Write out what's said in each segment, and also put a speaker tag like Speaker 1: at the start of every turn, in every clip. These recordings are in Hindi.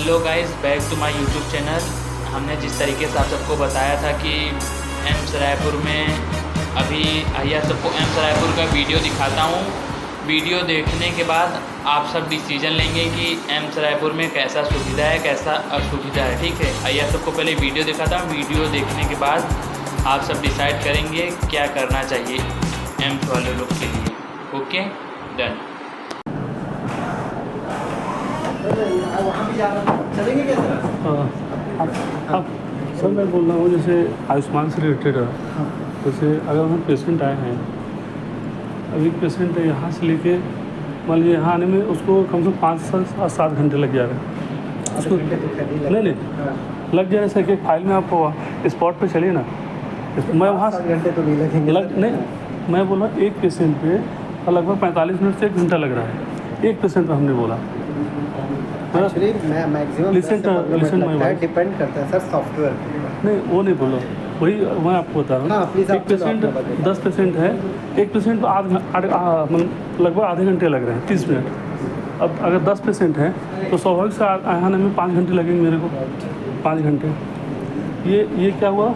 Speaker 1: Hello guys, back to my YouTube channel. हमने जिस तरीके से आप सबको बताया था कि एम्स रायपुर में अभी आइए सबको एम्स रायपुर का वीडियो दिखाता हूँ। वीडियो देखने के बाद आप सब डिसीजन लेंगे कि एम्स रायपुर में कैसा सुविधा है कैसा असुविधा है। ठीक है, आइए सबको पहले वीडियो दिखाता हूँ। वीडियो देखने के बाद आप सब डिसाइड करेंगे क्या करना चाहिए एम्स वाले लोग के लिए। Okay, done.
Speaker 2: वहाँ भी जाना चलेंगे क्या सर?
Speaker 3: अब सर मैं बोल रहा हूँ जैसे आयुष्मान से रिलेटेड है। जैसे अगर हम पेशेंट आए हैं, अभी पेशेंट यहाँ से लेके मान लीजिए यहाँ आने में उसको कम से कम 5 से 7 घंटे लग जा रहे हैं उसको। नहीं लग जाए सर कि फाइल में आप स्पॉट पे चलिए ना। मैं वहाँ
Speaker 2: 7 घंटे तो नहीं लगेंगे
Speaker 3: नहीं, मैं बोला एक पेशेंट पे लगभग 45 मिनट से 1 घंटा लग रहा है। एक पेशेंट पे हमने बोला।
Speaker 2: एक्चुअली मैं मैक्सिमम डिपेंड करता है सर सॉफ्टवेयर पे।
Speaker 3: नहीं वो नहीं बोलो, वही मैं आपको बता रहा हूँ। एक पेशेंट 10 पेशेंट है, एक पेशेंट को मतलब लगभग आधे घंटे लग रहे हैं, 30 मिनट। अब अगर 10 पेशेंट हैं तो स्वाभाविक से आने में 5 घंटे लगेंगे मेरे को, 5 घंटे। ये क्या हुआ,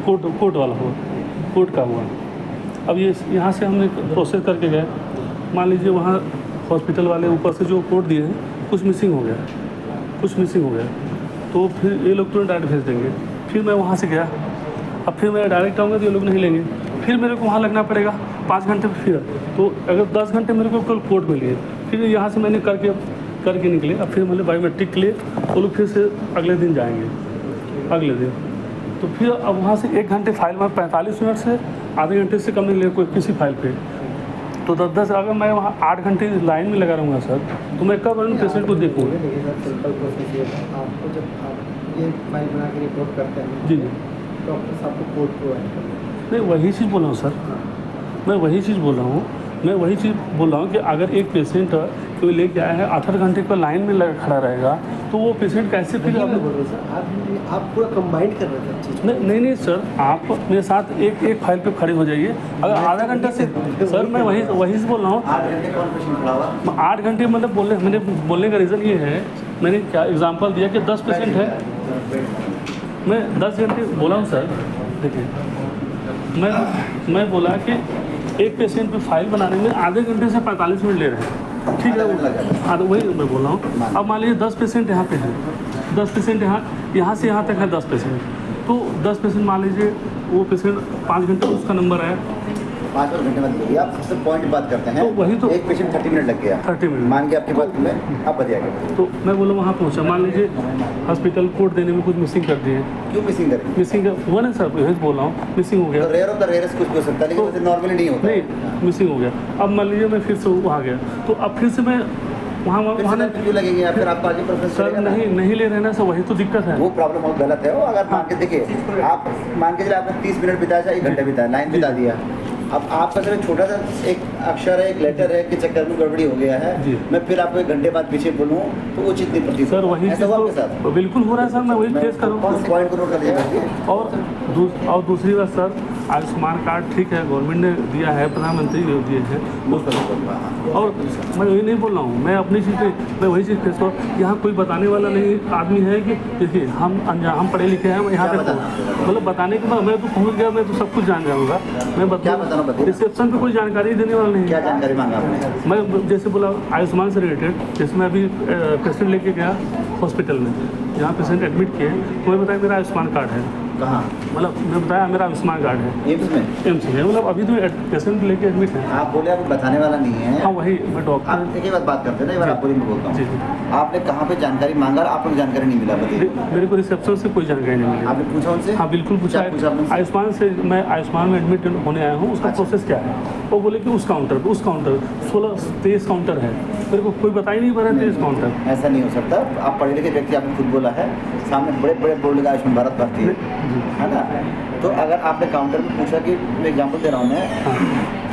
Speaker 3: कोर्ट वाला हुआ, कोर्ट का हुआ। अब ये यहाँ से हमने प्रोसेस करके गए, मान लीजिए वहाँ हॉस्पिटल वाले ऊपर से जो कोड दिए हैं कुछ मिसिंग हो गया, तो फिर ये लोग तुरंत डायरेक्ट भेज देंगे। फिर मैं वहाँ से गया, अब फिर मैं डायरेक्ट आऊँगा तो ये लोग नहीं लेंगे, फिर मेरे को वहाँ लगना पड़ेगा 5 घंटे। फिर तो अगर 10 घंटे मेरे को कल कोर्ट में लिए, फिर यहाँ से मैंने करके निकले। अब फिर मैंने बायोमेट्रिक के लिए वो लोग फिर से अगले दिन जाएंगे, अगले दिन। तो फिर अब वहाँ से 1 घंटे फाइल में 45 मिनट से आधे घंटे से कम नहीं ले कोई किसी फाइल पे। तो 10 अगर मैं वहाँ 8 घंटे लाइन में लगा रहूँगा सर, तो मैं कब पेशेंट को देखूँगा।
Speaker 2: सिंपल प्रोसेस ये है, आपको जब आप ये फाइल बना के रिपोर्ट करते हैं
Speaker 3: जी
Speaker 2: डॉक्टर साहब को कोड प्रोवाइड करते हैं।
Speaker 3: नहीं वही चीज़ बोल रहा हूँ सर, मैं वही चीज़ बोल रहा हूँ कि अगर एक पेशेंट कोई लेके आया है 8 घंटे का लाइन में लगा खड़ा रहेगा तो वो पेशेंट कैसे फिर
Speaker 2: आप पूरा कंबाइंड कर रहे थे चीज़।
Speaker 3: नहीं सर, आप मेरे साथ एक फाइल पे खड़े हो जाइए। अगर आधा घंटा से सर मैं वही से बोल रहा हूँ 8 घंटे मतलब मैंने बोलने का रीज़न ये है, मैंने क्या एग्जांपल दिया कि 10 पेशेंट है, मैं 10 घंटे बोला हूँ सर। देखिए मैं बोला कि एक पेशेंट पे फाइल बनाने में आधे घंटे से 45 मिनट ले रहे हैं, ठीक है। वही मैं बोल रहा हूँ। अब मान लीजिए 10 पेशेंट यहाँ पे हैं, 10 पेशेंट यहाँ से यहाँ तक है 10 पेशेंट, तो 10 पेशेंट मान लीजिए वो पेशेंट 5 घंटे उसका नंबर है,
Speaker 4: 5 घंटे मत बोलिए आप, सबसे पॉइंट बात करते हैं।
Speaker 3: तो वही तो
Speaker 4: एक पेशेंट 30 मिनट लग गया,
Speaker 3: 30 मिनट
Speaker 4: मान के आपकी बात में आप बताइएगा।
Speaker 3: तो मैं बोला वहाँ पहुँचा, मान लीजिए हॉस्पिटल कोड देने में कुछ मिसिंग कर दिए।
Speaker 4: क्यों मिसिंग करें?
Speaker 3: मिसिंग हुआ ना सर, यही बोल रहा हूँ, मिसिंग हो गया।
Speaker 4: तो रेयर होता है, रेयरस कुछ हो सकता है, लेकिन वैसे नॉर्मली नहीं होता।
Speaker 3: नहीं मिसिंग हो गया। अब मान लीजिए मैं फिर से वहाँ गया, तो अब फिर से मैं वहाँ
Speaker 4: क्यों लगेंगे या फिर आपका आगे प्रोसेस
Speaker 3: सर नहीं ले रहे ना सर, वही तो दिक्कत है।
Speaker 4: वो प्रॉब्लम बहुत गलत है। वो अगर मान के देखिए, आप मान के चलिए आपने 30 मिनट बिताया चाहे 1 घंटे बिताया, लाइन बिता दिया। अब आपका सिर्फ छोटा सा एक अक्षर है, एक लेटर है कि चक्कर में गड़बड़ी हो गया है, मैं फिर आपको 1 घंटे बाद पीछे बोलूँ तो वो चीज़ नहीं पड़ती
Speaker 3: सर। वही चीज़ तो बिल्कुल हो रहा है सर, मैं वही फेस करूँ।
Speaker 4: पॉइंट को नोट कर लीजिएगा।
Speaker 3: और दूसरी बात सर, आयुष्मान कार्ड ठीक है गवर्नमेंट ने दिया है, प्रधानमंत्री ने दिए हैं, और मैं वही नहीं बोल रहा हूँ, मैं अपनी चीज़ मैं वही चीज़ फेस करूँ। यहाँ कोई बताने वाला नहीं आदमी है कि देखिए हम पढ़े लिखे हैं, मैं यहाँ तक मतलब बताने के बाद मैं तो पहुँच गया, मैं तो सब कुछ जान जाऊँगा। मैं रिसेप्शन पे कोई जानकारी देने वाला नहीं।
Speaker 4: क्या जानकारी मांगा आपने?
Speaker 3: मैं जैसे बोला आयुष्मान से रिलेटेड, जैसे मैं अभी पेशेंट लेके गया हॉस्पिटल में, जहाँ पेशेंट एडमिट किए, तो मैं बताया मेरा आयुष्मान कार्ड है।
Speaker 4: कहाँ?
Speaker 3: मतलब मैं बताया मेरा आयुष्मान कार्ड है
Speaker 4: एम्स में
Speaker 3: मतलब अभी तो पेशेंट लेके एडमिट है।
Speaker 4: आप बोले आपको बताने वाला नहीं है।
Speaker 3: हाँ वही मैं डॉक्टर।
Speaker 4: आप एक ही बात करते हैं ना, एक बार आप बोली मैं बोलता हूँ।
Speaker 3: जी
Speaker 4: आपने कहाँ पे जानकारी मांगा और आपको जानकारी नहीं मिला? बताइए।
Speaker 3: मेरे को रिसेप्शन से कोई जानकारी नहीं मिली।
Speaker 4: आपने पूछा उनसे?
Speaker 3: हाँ बिल्कुल पूछा। आयुष्मान से मैं आयुष्मान में एडमिट होने आया हूँ, उसका प्रोसेस क्या है? वो बोले कि उस काउंटर 16-23 काउंटर है, मेरे को कोई बता ही नहीं पा रहा 23 काउंटर।
Speaker 4: ऐसा नहीं हो सकता। आप पढ़े लिखे व्यक्ति, आपने खुद बोला है, सामने बड़े बड़े बोर्ड लगा आयुष्मान भारत भर्ती है ना। तो अगर आपने काउंटर में पूछा कि मैं एग्जाम्पल दे रहा हूँ मैं,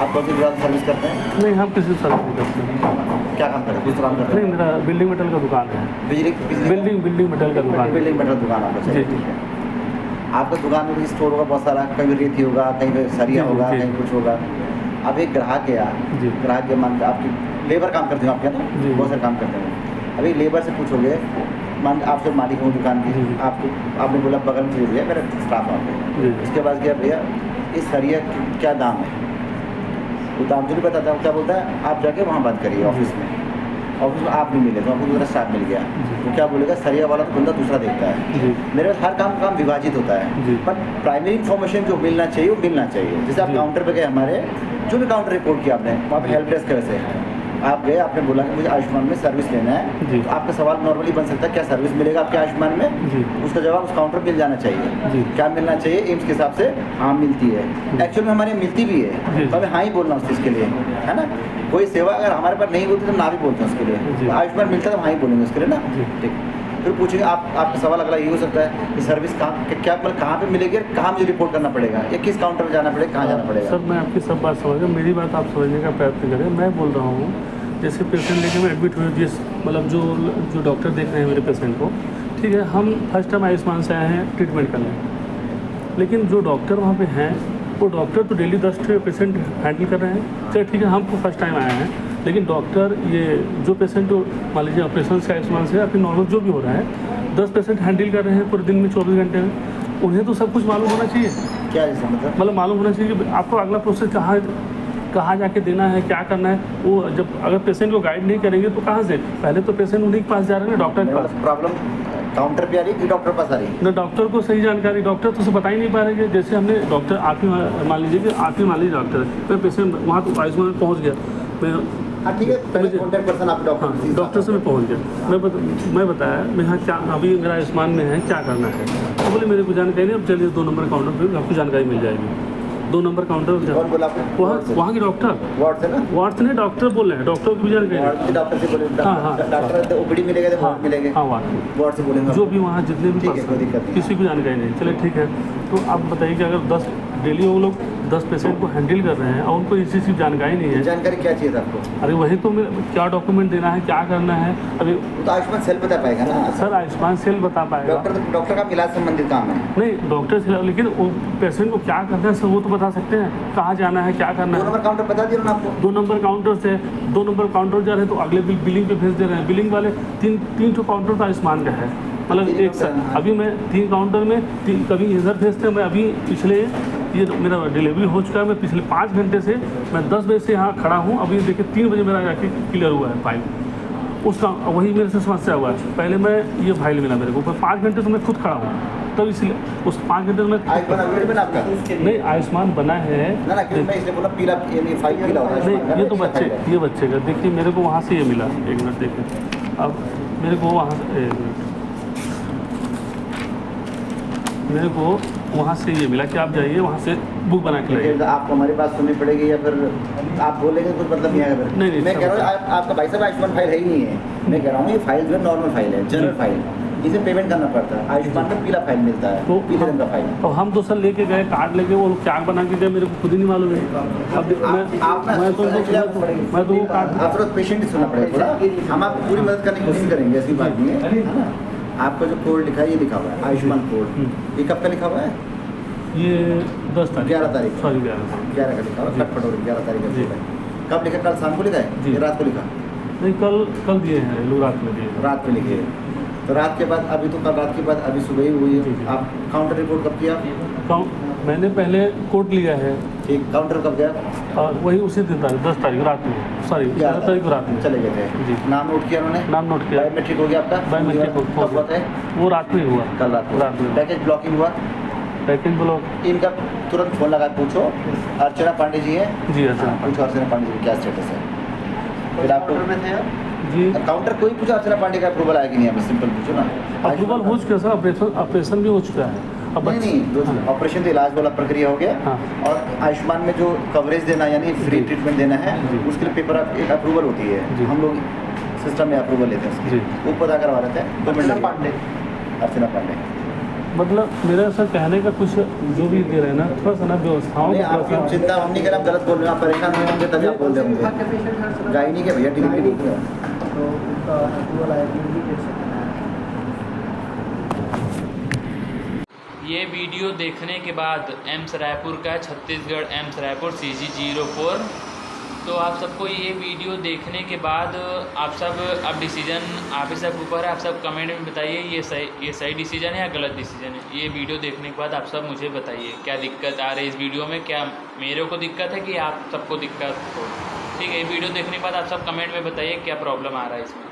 Speaker 4: आप कौन सी सर्विस करते हैं?
Speaker 3: नहीं हम किसी सर्विस नहीं करते हैं।
Speaker 4: क्या काम करते हैं? कुछ काम करते हैं?
Speaker 3: नहीं मेरा बिल्डिंग मेटल का दुकान है। बिल्डिंग मेटल का दुकान।
Speaker 4: बिल्डिंग मेटल दुकान आपका?
Speaker 3: जी।
Speaker 4: आपका दुकान में भी स्टोर होगा बहुत सारा, कहीं रेती होगा, कहीं पे सरिया होगा, कहीं कुछ होगा। अब एक ग्राहक गया, ग्राहक के मान आपकी लेबर काम करते हो, आपके ना बहुत सारे काम करते हैं। अभी लेबर से पूछोगे मान आप तो मालिक हो दुकान की,
Speaker 3: जी।
Speaker 4: आपको आपने बोला बगल में भैया मेरा स्टाफ आ गया,
Speaker 3: जी।
Speaker 4: इसके बाद क्या भैया इस सरिया क्या दाम है, वो दाम जो नहीं बताता, क्या बोलता है आप जाके वहाँ बात करिए ऑफिस में आप नहीं मिले तो आपको दूसरा स्टाफ मिल गया, तो क्या बोलेगा सरिया वाला तो बंदा दूसरा देखता है।
Speaker 3: जी।
Speaker 4: मेरे पास हर काम विभाजित होता है,
Speaker 3: जी।
Speaker 4: पर प्राइमरी इन्फॉर्मेशन जो मिलना चाहिए वो मिलना चाहिए। जैसे आप
Speaker 3: जी।
Speaker 4: काउंटर पे गए हमारे, जो भी काउंटर रिपोर्ट किया आपने वहाँ पे हेल्प डेस्क कैसे है, आप गए आपने बोला कि मुझे आयुष्मान में सर्विस लेना है,
Speaker 3: जी।
Speaker 4: तो आपका सवाल नॉर्मली बन सकता है क्या सर्विस मिलेगा आपके आयुष्मान में,
Speaker 3: जी।
Speaker 4: उसका जवाब उस काउंटर मिल जाना चाहिए।
Speaker 3: जी।
Speaker 4: क्या मिलना चाहिए एम्स के हिसाब से, हाँ मिलती है, एक्चुअल में हमारे मिलती भी है,
Speaker 3: जी।
Speaker 4: तो हमें हाँ ही बोलना उस चीज़ के लिए, है ना। कोई सेवा अगर हमारे पास नहीं होती तो ना भी बोलते हैं उसके लिए,
Speaker 3: जी।
Speaker 4: तो आयुष्मान मिलता है तो हाँ ही बोलेंगे उसके लिए ना।
Speaker 3: जी।
Speaker 4: ठीक, फिर पूछेंगे आपका सवाल अगला ये हो सकता है कि सर्विस कहाँ क्या मतलब कहाँ पे मिलेगी, कहाँ मुझे रिपोर्ट करना पड़ेगा, या किस काउंटर में जाना पड़ेगा, कहाँ जाना पड़ेगा।
Speaker 3: सर मैं आपकी सब बात समझ रहा हूँ, मेरी बात आप समझने का प्रयत्न करें। मैं बोल रहा हूँ जैसे पेशेंट लेके मैं एडमिट हुई, जिस मतलब जो डॉक्टर देख रहे हैं मेरे पेशेंट को, ठीक है, हम फर्स्ट टाइम आयुष्मान से आए हैं ट्रीटमेंट करने, लेकिन जो डॉक्टर वहाँ पे हैं वो डॉक्टर तो डेली 10 पेशेंट हैंडल कर रहे हैं। चलिए ठीक है, हम तो फर्स्ट टाइम आए हैं, लेकिन डॉक्टर ये जो पेशेंट मान लीजिए ऑपरेशन से आयुष्मान से या फिर नॉर्मल जो भी हो रहा है 10 पेशेंट हैंडल कर रहे हैं पूरे दिन में 24 घंटे में, उन्हें तो सब कुछ मालूम होना चाहिए।
Speaker 4: क्या जैसे
Speaker 3: मतलब मालूम होना चाहिए कि आपको अगला प्रोसेस कहाँ जाके देना है, क्या करना है। वो जब अगर पेशेंट को गाइड नहीं करेंगे तो कहाँ से, पहले तो पेशेंट उन्हीं के पास जा रहे हैं ना, डॉक्टर के पास।
Speaker 4: प्रॉब्लम काउंटर पे आ रही है कि डॉक्टर पास आ रही है?
Speaker 3: ना डॉक्टर को सही जानकारी, डॉक्टर तो उसे बता ही नहीं पा रहे कि जैसे हमने डॉक्टर आप ही मान लीजिए कि आप ही मान लीजिए डॉक्टर है, मैं पेशेंट वहाँ तो आयुष्मान में पहुँच गया, मैं
Speaker 4: हाँ ठीक है, पहले कॉन्टैक्ट पर्सन आप
Speaker 3: हाँ डॉक्टर से मैं पहुँच गया, मैं बताया मैं यहाँ क्या अभी मेरा आयुष्मान में है क्या करना है, तो बोले मेरे को जानकारी नहीं, अब चलिए 2 नंबर काउंटर पर आपको जानकारी मिल जाएगी। 2 नंबर काउंटर
Speaker 4: कौन बोला आपको?
Speaker 3: वहाँ के डॉक्टर
Speaker 4: वार्ड से ना?
Speaker 3: वार्ड से नहीं, डॉक्टर बोल रहे हैं, डॉक्टर की भी जानकारी।
Speaker 4: वार्ड के डॉक्टर से बोले,
Speaker 3: हाँ।
Speaker 4: डॉक्टर ओपीडी मिलेगा तो वार्ड मिलेंगे।
Speaker 3: हाँ वार्ड
Speaker 4: वार्ड से बोलेंगे
Speaker 3: जो भी वहाँ जितने भी
Speaker 4: ठीक है, कोई दिक्कत नहीं।
Speaker 3: किसी को जानकारी नहीं। चले ठीक है, तो आप बताइए कि अगर 10 डेली वो लोग 10 पेशेंट को हैंडल कर रहे हैं और उनको इसी चीज़ जानकारी नहीं है।
Speaker 4: जानकारी क्या चाहिए था आपको?
Speaker 3: अरे वही तो क्या डॉक्यूमेंट देना है, क्या करना है। अभी
Speaker 4: तो आयुष्मान सेल बता पाएगा ना
Speaker 3: सर, आयुष्मान सेल बता पाएगा।
Speaker 4: डॉक्टर का इलाज संबंधित काम है।
Speaker 3: नहीं डॉक्टर से, लेकिन वो पेशेंट को क्या करना है सर वो तो बता सकते हैं, कहाँ जाना है, क्या करना
Speaker 4: 2
Speaker 3: है।
Speaker 4: नंबर काउंटर बता दिया ना आपको?
Speaker 3: 2 नंबर काउंटर से 2 नंबर काउंटर जा रहे हैं तो अगले बिलिंग पे भेज दे रहे हैं। बिलिंग वाले तीन ठो काउंटर तो आयुष्मान का है, मतलब एक साथ अभी मैं 3 काउंटर में कभी इधर भेजते हैं। मैं अभी पिछले ये मेरा डिलीवरी हो चुका है, मैं पिछले 5 घंटे से मैं 10 बजे से यहाँ खड़ा हूँ, अभी देखिए 3 बजे मेरा जाके क्लियर हुआ है फाइल। उसका वही मेरे से समस्या हुआ है। पहले मैं ये फाइल मिला मेरे को, पर 5 घंटे से मैं खुद खड़ा हूँ, तब इसलिए उस 5 घंटे में
Speaker 4: आयुष्मान अपडेट बना आपका?
Speaker 3: नहीं आयुष्मान बना है
Speaker 4: ना क्योंकि मैं इसलिए बोला पीला, यानी फाइल पीला होता है।
Speaker 3: नहीं, ये तो बच्चे का देखिए, मेरे को वहाँ से ये मिला। 1 मिनट देखिए, अब मेरे को वहाँ से 1 मिनट मेरे को वहाँ से ये मिला कि आप जाइए वहाँ से बुक बना के लाइए।
Speaker 4: आपको हमारी बात सुननी पड़ेगी या फिर आप बोलेंगे कुछ मतलब नहीं आएगा।
Speaker 3: नहीं,
Speaker 4: मैं कह रहा हूँ आपका भाई साहब आयुष्मान फाइल है ही नहीं है। मैं कह रहा हूँ ये फाइल जो है नॉर्मल फाइल है, जनरल फाइल, इसे पेमेंट करना पड़ता है। आयुष्मान में पीला फाइल मिलता है,
Speaker 3: तो
Speaker 4: पीले रंग का फाइल।
Speaker 3: और हम तो सर लेके गए कार्ड लेके, वो क्या बना के गए मेरे को खुद ही नहीं मालूम है। अब मैं तो वो कार्ड
Speaker 4: आप तो पेशेंट ही सुनना पड़ेगा थोड़ा, हम आपको पूरी मदद करने की कोशिश करेंगे, ऐसी बात नहीं है। आपका जो कोड लिखा है ये लिखा हुआ है आयुष्मान कोड, ये कब का लिखा हुआ है?
Speaker 3: ये 10 तारीख
Speaker 4: 11 तारीख
Speaker 3: सॉरी
Speaker 4: 11 का लिखा हुआ है, खटपट हो रही 11 तारीख का
Speaker 3: जी।
Speaker 4: कोड है। कब लिखा? कल शाम को लिखा है
Speaker 3: जी।
Speaker 4: या रात को लिखा?
Speaker 3: नहीं कल दिए हैं लोग, रात में दिए।
Speaker 4: रात में लिखे। तो रात के बाद अभी तो कल रात के बाद अभी सुबह ही हुई
Speaker 3: जी,
Speaker 4: है।
Speaker 3: जी।
Speaker 4: आप काउंटर रिपोर्ट कब किया?
Speaker 3: मैंने पहले कोड लिया है
Speaker 4: ठीक, काउंटर कब गया?
Speaker 3: और वही उसी दिन 10 तारीख रात में, सॉरी 11 तारीख को रात में
Speaker 4: चले गए थे
Speaker 3: जी।
Speaker 4: नाम नोट किया उन्होंने?
Speaker 3: नाम नोट किया।
Speaker 4: बायोमेट्रिक हो गया आपका?
Speaker 3: बायोमेट्रिक
Speaker 4: कब हुआ था?
Speaker 3: वो रात में हुआ,
Speaker 4: कल रात में। पैकेज ब्लॉकिंग हुआ?
Speaker 3: पैकेज ब्लॉक
Speaker 4: इनका तुरंत फोन लगा पूछो, अर्चना पांडे जी है
Speaker 3: जी। अच्छा
Speaker 4: पूछो अर्चना पांडे जी क्या स्टेटस है। फिर आपको
Speaker 3: जी
Speaker 4: काउंटर कोई पूछो अर्चना पांडे का अप्रूवल आया कि नहीं, आप सिंपल पूछो ना।
Speaker 3: अप्रूवल हो चुका है सर, ऑपरेशन भी हो चुका है। अब
Speaker 4: नहीं ऑपरेशन तो इलाज वाला प्रक्रिया हो गया।
Speaker 3: हाँ।
Speaker 4: और आयुष्मान में जो कवरेज देना यानी फ्री ट्रीटमेंट देना है उसके लिए पेपर एक अप्रूवल होती
Speaker 3: जी।
Speaker 4: है, हम लोग सिस्टम में अप्रूवल लेते हैं उसकी,
Speaker 3: जी।
Speaker 4: वो पता करवा रहे थे। अर्चना पांडे
Speaker 3: मतलब मेरा सर कहने का कुछ जो भी दे रहे हैं ना, थोड़ा सा ना व्यवस्थाओं
Speaker 4: नहीं,
Speaker 3: को
Speaker 4: आपकी हम चिंता हम नहीं कर, आप गलत बोल रहे हैं, आप परेशान हुए होंगे तभी आप बोल रहे होंगे। गायनी के भैया डिलीवरी नहीं किया
Speaker 2: तो उसका अप्रूवल आया कि कैसे करना है।
Speaker 1: ये वीडियो देखने के बाद एम्स रायपुर का छत्तीसगढ़ एम्स रायपुर CG 04 तो आप सबको ये वीडियो देखने के बाद आप सब अब डिसीजन आप ही सब ऊपर है, आप सब कमेंट में बताइए ये सही डिसीजन है या गलत डिसीजन है। ये वीडियो देखने के बाद आप सब मुझे बताइए क्या दिक्कत आ रही है इस वीडियो में, क्या मेरे को दिक्कत है कि आप सबको दिक्कत हो। ठीक है, ये वीडियो देखने के बाद आप सब कमेंट में बताइए क्या प्रॉब्लम आ रहा है इसमें।